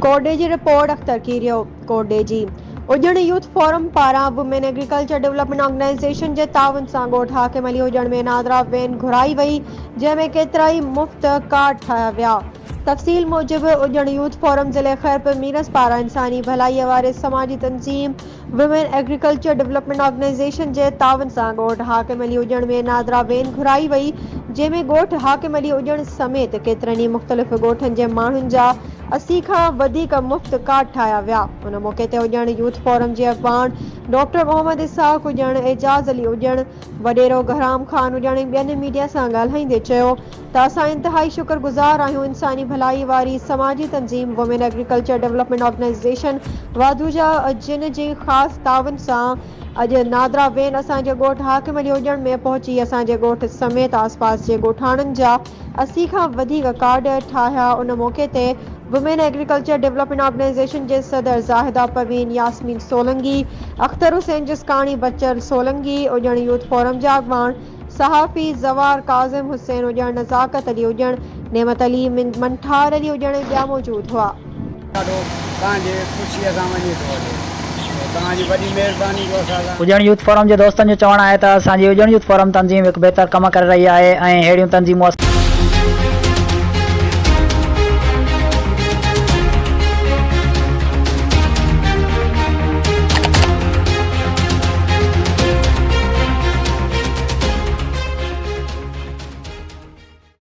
कोडे जी रिपोर्ट अख्तर कीरियो। कोडे जी उजण youth forum पारां वुमेन एग्रीकल्चर डेवलपमेंट ऑर्गेनाइजेशन जे ताउन सां ॻोठ हाकिम अली उजण में नादरा वैन घुराई वई, जंहिंमें केतिरा ई मुफ़्त कार्ड ठाहिया विया। तफ़सील मूजिब उजण यूथ फोरम ज़िले खैरपुर मीरस पारां इंसानी भलाई वारे समाजी तंज़ीम वुमेन एग्रीकल्चर डेवलपमेंट ऑर्गेनाइजेशन जे ताउन सां ॻोठ हाकिम अली उजण में नादरा वैन घुराई वई, जंहिंमें ॻोठ हाकिम अली उजण समेत केतिरनि ई मुख़्तलिफ़ ॻोठनि जे माण्हुनि जा 80 खां वधीक मुफ़्त कार्ड ठाहिया विया। उन मौक़े ते उजण यूथ फोरम जे अॻवान डॉक्टर मोहम्मद इसाक उजण, एजाज़ अली उजण, वडेरो गहराम खान उजण ऐं ॿियनि मीडिया सां ॻाल्हाईंदे चयो त असां इंतिहाई शुक्रगुज़ार आहियूं इंसानी भलाई वारी समाजी तंज़ीम वुमेन एग्रीकल्चर डेवलपमेंट ऑर्गेनाइजेशन वाधूजा जिन जी ख़ासि ताउन सां अॼु नादरा वेन असांजे ॻोठ हाकिम अली उजण में पहुची असांजे ॻोठ समेत आसपास जे ॻोठाणनि जा 80 खां वधीक कार्ड ठाहिया। उन मौक़े ते वुमेन एग्रीकल्चर डेवलपमेंट ऑर्गेनाइजेशन जे सदर ज़ाहिदा परवीन यास्मीन सोलंगी, अख्तर हुसैन जिस्कानी बच्चर सोलंगी, उजण यूथ फोरम जा अॻवान सहाफ़ी ज़वार काज़िम हुसैन उजण, नज़ाकत अली उजण, नेमत अली मंठार अली उजण ॿिया मौजूद हुआ। उजण यूथ फोरम जे दोस्तनि जो चवणु आहे त असांजी उजण यूथ फोरम तंज़ीम हिकु बहितर कम करे रही आहे ऐं अहिड़ियूं तंज़ीमूं